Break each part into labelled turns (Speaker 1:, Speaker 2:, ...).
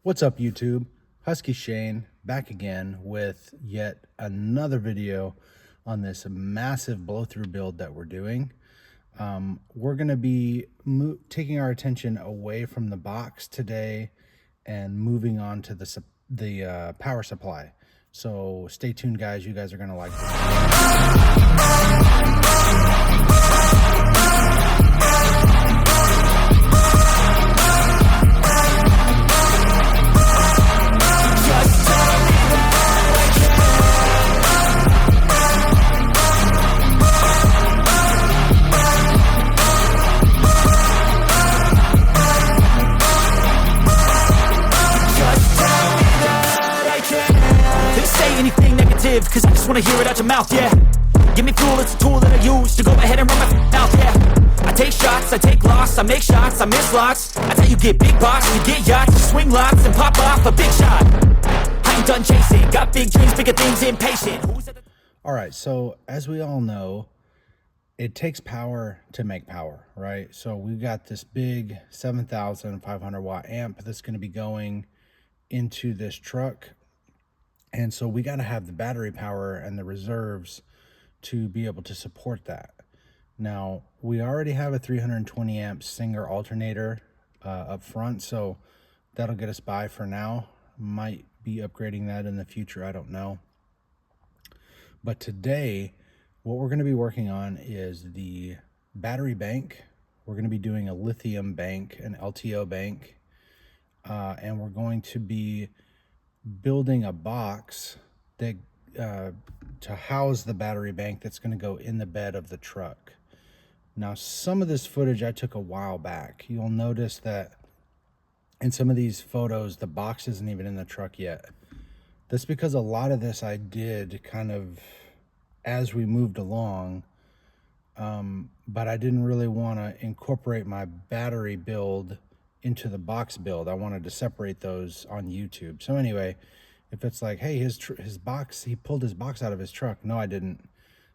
Speaker 1: What's up, YouTube? Husky Shane back again with yet another video on this massive blow-through build that we're doing. We're going to be taking our attention away from the box today and moving on to the power supply. So stay tuned, guys. You guys are going to like
Speaker 2: anything negative, cause I just wanna hear it out your mouth, yeah. Give me fuel, it's a tool that I use to go ahead and run my mouth, yeah. I take shots, I take loss, I make shots, I miss lots. I tell you get big box, you get yachts, you swing lots and pop off a big shot. I ain't done chasing, got big dreams, bigger things, impatient.
Speaker 1: Alright, so as we all know, it takes power to make power, right? So we've got this big 7,500 watt amp that's going to be going into this truck. And so we got to have the battery power and the reserves to be able to support that. Now, we already have a 320 amp Singer alternator up front, so that'll get us by for now. Might be upgrading that in the future, I don't know. But today, what we're going to be working on is the battery bank. We're going to be doing a lithium bank, an LTO bank, and we're going to be building a box that to house the battery bank that's going to go in the bed of the truck. Now, some of this footage I took a while back. You'll notice that in some of these photos, the box isn't even in the truck yet. That's because a lot of this I did kind of as we moved along, but I didn't really want to incorporate my battery build into the box build. I wanted to separate those on YouTube. So anyway, if it's like, hey, his box, he pulled his box out of his truck. No, I didn't.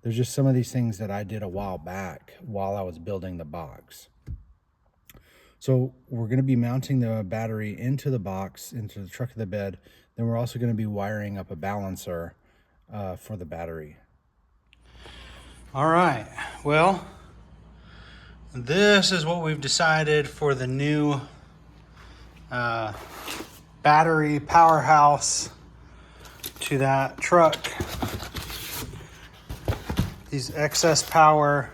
Speaker 1: There's just some of these things that I did a while back while I was building the box. So we're going to be mounting the battery into the box, into the truck of the bed. Then we're also going to be wiring up a balancer for the battery. All right, well, this is what we've decided for the new battery powerhouse to that truck. These excess power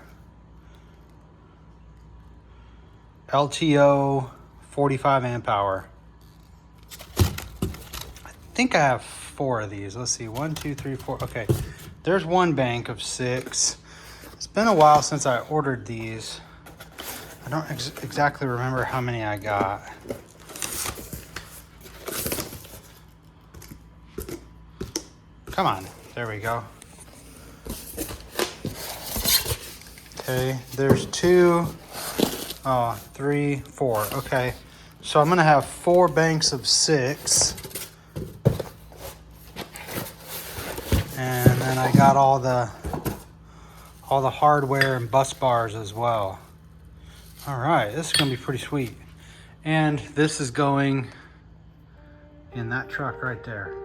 Speaker 1: LTO 45 amp hour. I think I have 4 of these. Let's see, 1, 2, 3, 4. Okay, there's one bank of 6. It's been a while since I ordered these. I don't exactly remember how many I got. Come on, there we go. Okay, there's 2, 3, 4. Okay, so I'm gonna have 4 banks of 6. And then I got all the hardware and bus bars as well. All right, this is gonna be pretty sweet. And this is going in that truck right there.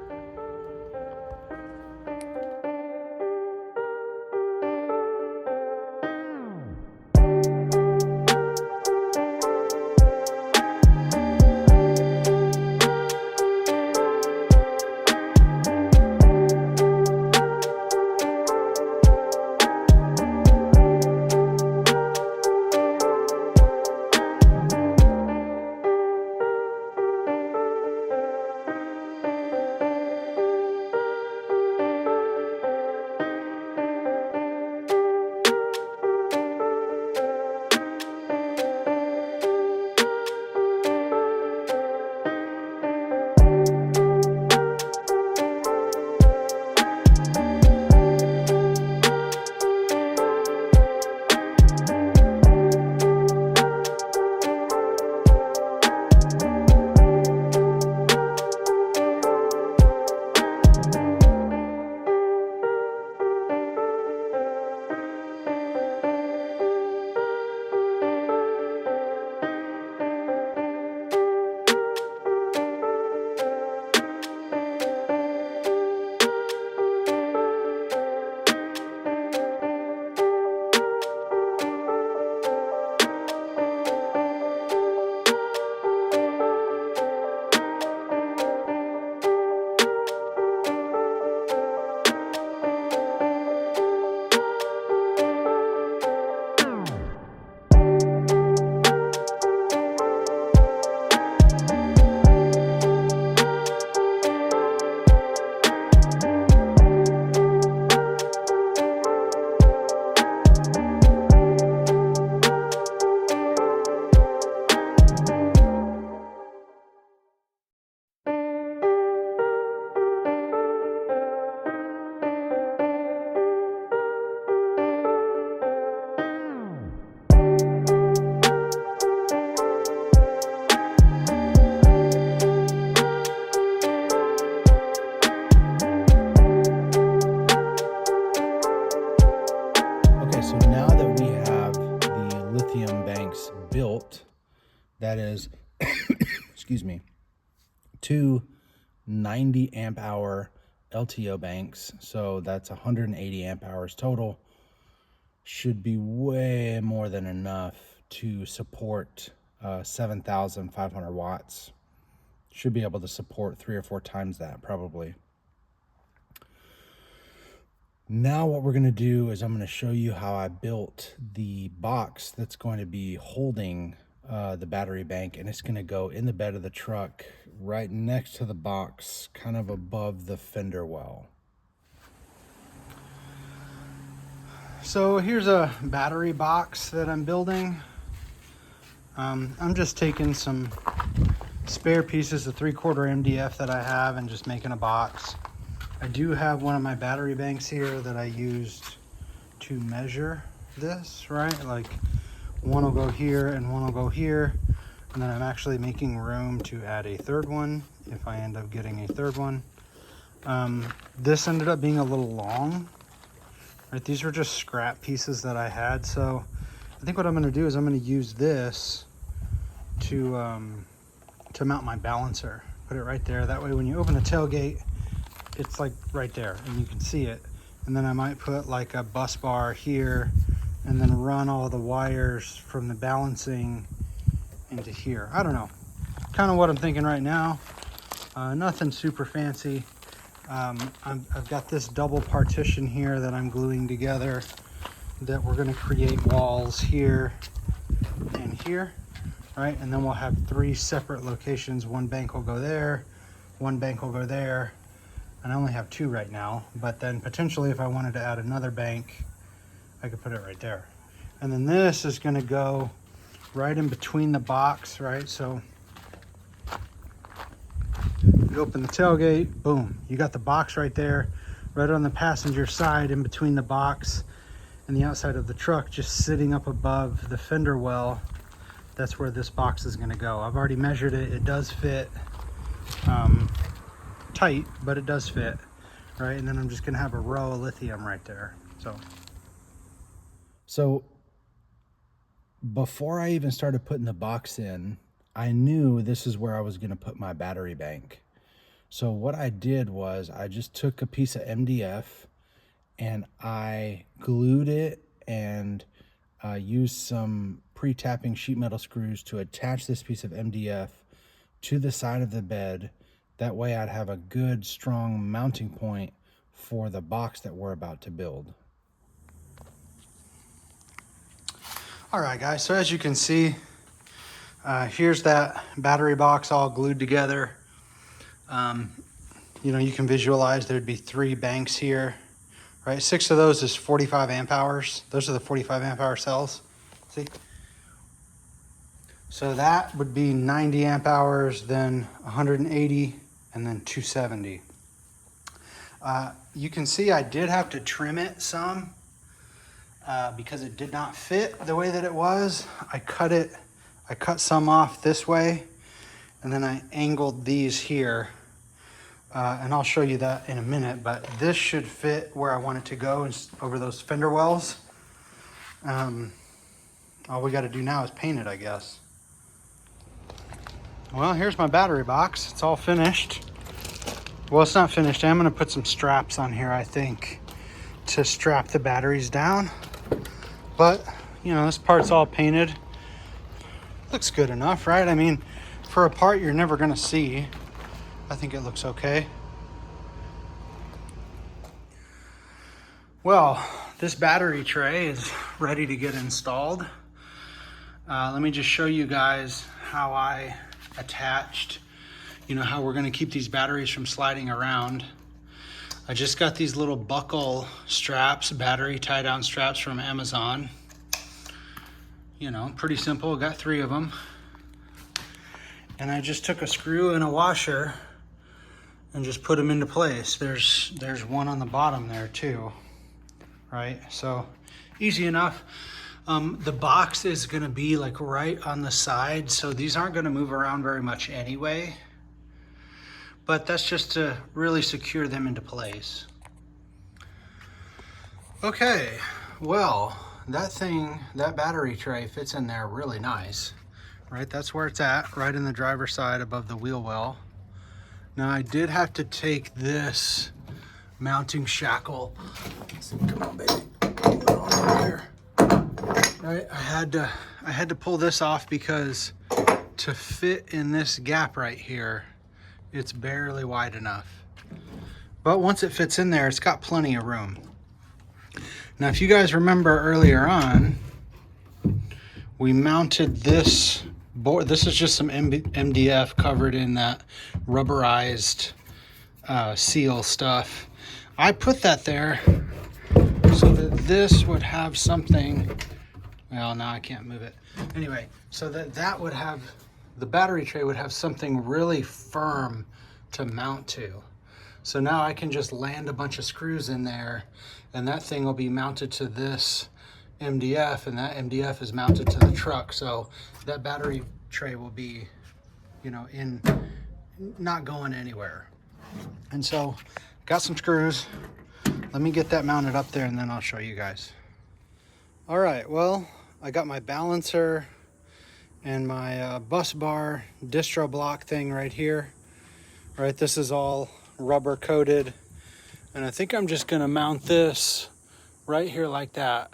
Speaker 1: that is, excuse me, two 90 amp hour LTO banks. So that's 180 amp hours total. Should be way more than enough to support 7,500 watts. Should be able to support 3 or 4 times that probably. Now what we're going to do is I'm going to show you how I built the box that's going to be holding the battery bank, and it's going to go in the bed of the truck right next to the box, kind of above the fender well. So here's a battery box that I'm building. I'm just taking some spare pieces of 3/4 MDF that I have and just making a box. I do have one of my battery banks here that I used to measure this, right? Like one will go here and one will go here. And then I'm actually making room to add a third one if I end up getting a third one. This ended up being a little long, right? These were just scrap pieces that I had. So I think what I'm gonna do is I'm gonna use this to mount my balancer. Put it right there. That way when you open the tailgate, it's like right there and you can see it. And then I might put like a bus bar here and then run all the wires from the balancing into here. I don't know, kind of what I'm thinking right now. Nothing super fancy. I've got this double partition here that I'm gluing together that we're going to create walls here and here, right? And then we'll have 3 separate locations. One bank will go there, one bank will go there, and I only have 2 right now, but then potentially if I wanted to add another bank, I could put it right there. And then this is going to go right in between the box, right? So you open the tailgate, boom, you got the box right there, right on the passenger side in between the box and the outside of the truck, just sitting up above the fender well. That's where this box is going to go. I've already measured it. It does fit tight, but it does fit, right? And then I'm just going to have a row of lithium right there. So before I even started putting the box in, I knew this is where I was going to put my battery bank. So what I did was I just took a piece of MDF and I glued it and used some pre-tapping sheet metal screws to attach this piece of MDF to the side of the bed. That way I'd have a good strong mounting point for the box that we're about to build. All right, guys, so as you can see, here's that battery box all glued together. You know, you can visualize there'd be 3 banks here, right? 6 of those is 45 amp hours. Those are the 45 amp hour cells, see? So that would be 90 amp hours, then 180, and then 270. You can see I did have to trim it some. Because it did not fit the way that it was. I cut some off this way, and then I angled these here. And I'll show you that in a minute, but this should fit where I want it to go over those fender wells. All we got to do now is paint it, I guess. Well, here's my battery box. It's all finished. Well, it's not finished. I'm going to put some straps on here, I think, to strap the batteries down. But, you know, this part's all painted. Looks good enough, right? I mean, for a part you're never going to see, I think it looks okay. Well, this battery tray is ready to get installed. Let me just show you guys how I attached, you know, how we're going to keep these batteries from sliding around. I just got these little buckle straps, battery tie down straps from Amazon. You know, pretty simple, got 3 of them. And I just took a screw and a washer and just put them into place. There's one on the bottom there too, right? So easy enough. The box is gonna be like right on the side, so these aren't gonna move around very much anyway. But that's just to really secure them into place. Okay, well, that battery tray fits in there really nice, right? That's where it's at, right in the driver's side above the wheel well. Now I did have to take this mounting shackle. Come on, baby. Get on over here. Right, I had to pull this off because to fit in this gap right here, it's barely wide enough. But once it fits in there, it's got plenty of room. Now, if you guys remember earlier on, we mounted this board. This is just some MDF covered in that rubberized seal stuff. I put that there so that this would have something. Well, now I can't move it. Anyway, so that would have, the battery tray would have something really firm to mount to. So now I can just land a bunch of screws in there, and that thing will be mounted to this MDF, and that MDF is mounted to the truck. So that battery tray will be, you know, not going anywhere. And so got some screws. Let me get that mounted up there and then I'll show you guys. All right, well, I got my balancer and my bus bar distro block thing right here. All right, this is all rubber coated. And I think I'm just gonna mount this right here like that,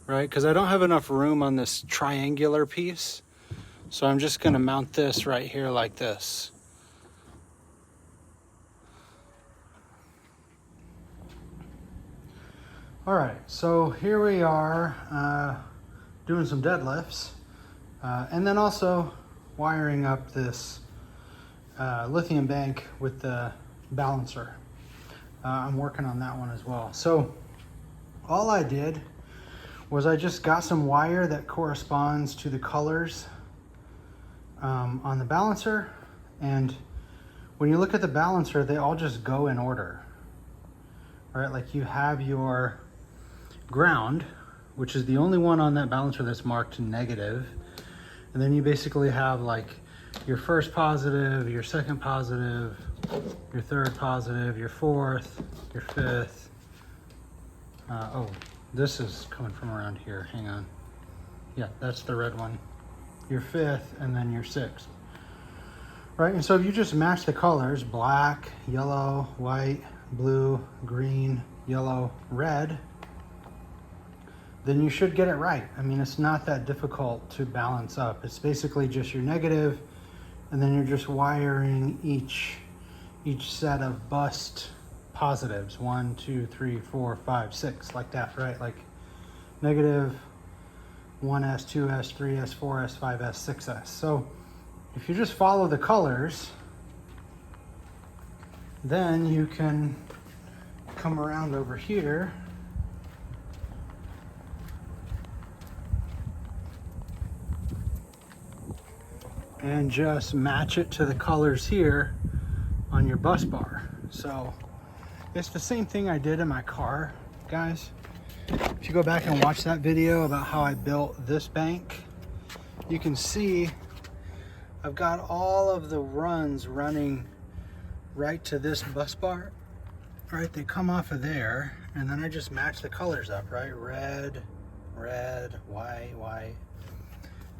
Speaker 1: right? Because I don't have enough room on this triangular piece. So I'm just gonna mount this right here like this. All right, so here we are doing some deadlifts and then also wiring up this lithium bank with the balancer. I'm working on that one as well. So all I did was I just got some wire that corresponds to the colors on the balancer, and when you look at the balancer, they all just go in order. All right, like you have your ground, which is the only one on that balancer that's marked negative, and then you basically have like your first positive, your second positive, your third positive, your fourth, your fifth. Oh, this is coming from around here. Hang on. Yeah, that's the red one. Your fifth, and then your sixth. Right, and so if you just match the colors, black, yellow, white, blue, green, yellow, red, then you should get it right. I mean, it's not that difficult to balance up. It's basically just your negative, and then you're just wiring each set of bust positives. 1, 2, 3, 4, 5, 6, like that, right? Like negative 1S, 2S, 3S, 4S, 5S, 6S. So if you just follow the colors, then you can come around over here and just match it to the colors here on your bus bar. So it's the same thing I did in my car, guys. If you go back and watch that video about how I built this bank, you can see I've got all of the runs running right to this bus bar. Right, they come off of there, and then I just match the colors up, right? Red, red, white, white.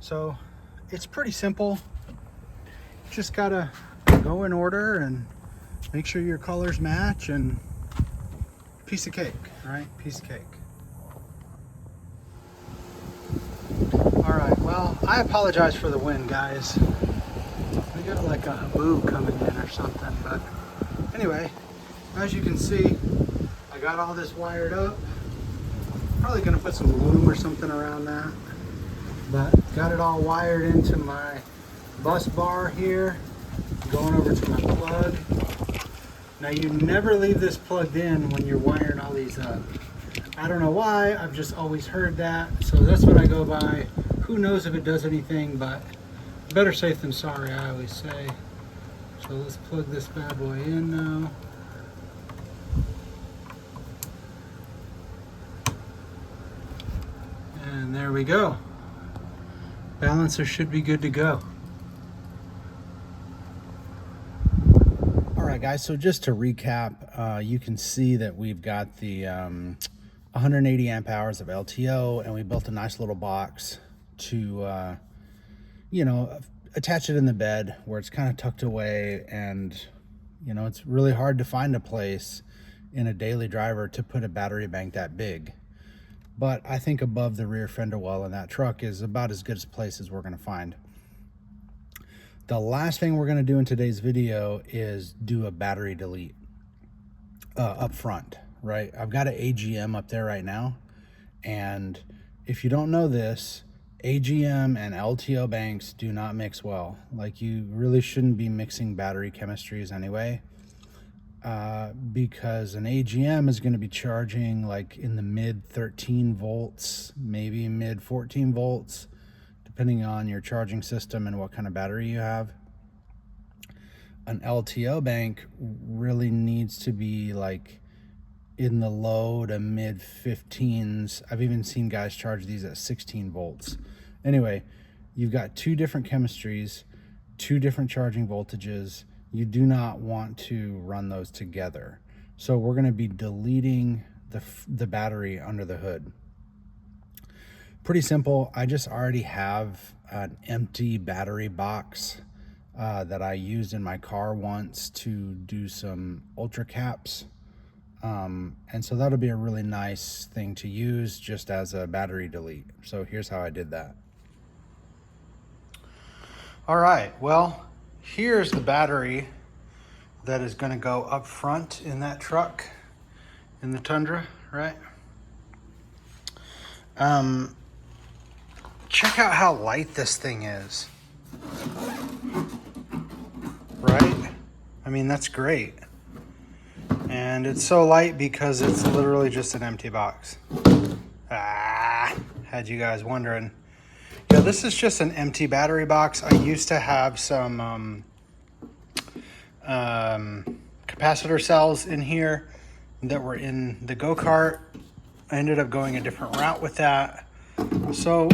Speaker 1: So it's pretty simple. Just gotta go in order and make sure your colors match, and piece of cake, right? Piece of cake. All right, well, I apologize for the wind, guys. We got like a boo coming in or something, but anyway, as you can see, I got all this wired up. Probably gonna put some loom or something around that, but got it all wired into my bus bar here, going over to my plug. Now you never leave this plugged in when you're wiring all these up. I don't know why, I've just always heard that, so that's what I go by. Who knows if it does anything, but better safe than sorry, I always say. So let's plug this bad boy in now. And there we go. Balancer should be good to go. All right, guys, so just to recap, you can see that we've got the 180 amp hours of LTO, and we built a nice little box to you know, attach it in the bed where it's kind of tucked away, and you know, it's really hard to find a place in a daily driver to put a battery bank that big. But I think above the rear fender well in that truck is about as good a place as we're going to find. The last thing we're going to do in today's video is do a battery delete up front, right? I've got an AGM up there right now, and if you don't know this, AGM and LTO banks do not mix well. Like, you really shouldn't be mixing battery chemistries anyway, because an AGM is going to be charging like in the mid 13 volts, maybe mid 14 volts, depending on your charging system and what kind of battery you have. An LTO bank really needs to be like in the low to mid 15s. I've even seen guys charge these at 16 volts. Anyway, you've got two different chemistries, two different charging voltages. You do not want to run those together. So we're going to be deleting the battery under the hood. Pretty simple. I just already have an empty battery box that I used in my car once to do some ultra caps. And so that'll be a really nice thing to use just as a battery delete. So here's how I did that. All right, well, here's the battery that is going to go up front in that truck, in the Tundra, right? Check out how light this thing is, right? I mean, that's great. And it's so light because it's literally just an empty box. Had you guys wondering. Yeah, this is just an empty battery box. I used to have some capacitor cells in here that were in the go-kart. I ended up going a different route with that. So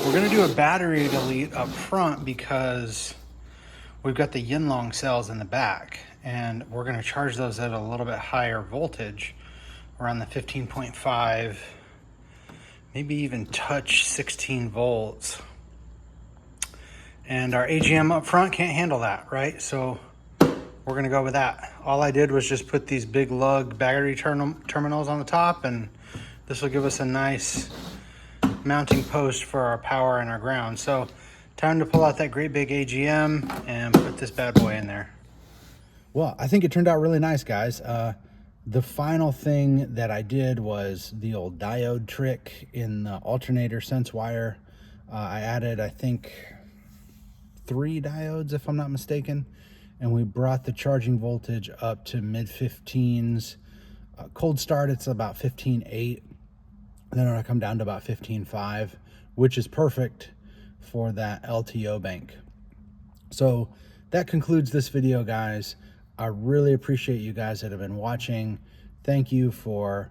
Speaker 1: we're gonna do a battery delete up front because we've got the Yinlong cells in the back, and we're gonna charge those at a little bit higher voltage, around the 15.5, maybe even touch 16 volts. And our AGM up front can't handle that, right? So we're gonna go with that. All I did was just put these big lug battery terminals on the top, and this will give us a nice mounting post for our power and our ground. So time to pull out that great big AGM and put this bad boy in there. Well, I think it turned out really nice, guys. The final thing that I did was the old diode trick in the alternator sense wire. I added, I think, 3 diodes, if I'm not mistaken, and we brought the charging voltage up to mid 15s. Cold start, it's about 15.8. Then it'll come down to about 15.5, which is perfect for that LTO bank. So that concludes this video, guys. I really appreciate you guys that have been watching. Thank you for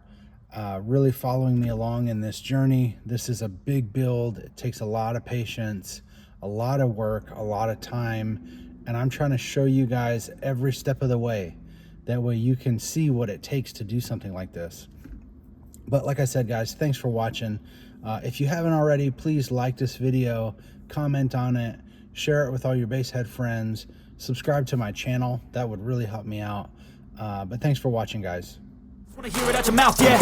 Speaker 1: really following me along in this journey. This is a big build. It takes a lot of patience, a lot of work, a lot of time, and I'm trying to show you guys every step of the way. That way you can see what it takes to do something like this. But like I said, guys, thanks for watching. If you haven't already, please like this video, comment on it, share it with all your basshead friends, subscribe to my channel. That would really help me out. But thanks for watching, guys.
Speaker 2: Wanna hear it out your mouth, yeah.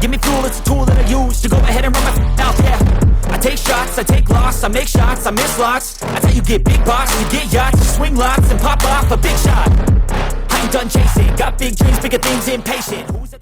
Speaker 2: Give me fuel, it's a tool that I use to go ahead and run my mouth, yeah. I take shots, I take loss, I make shots, I miss lots. That's how you get big box, you get yachts, you swing lots and pop off a big shot. I ain't done chasing, got big dreams, bigger things, impatient. Who's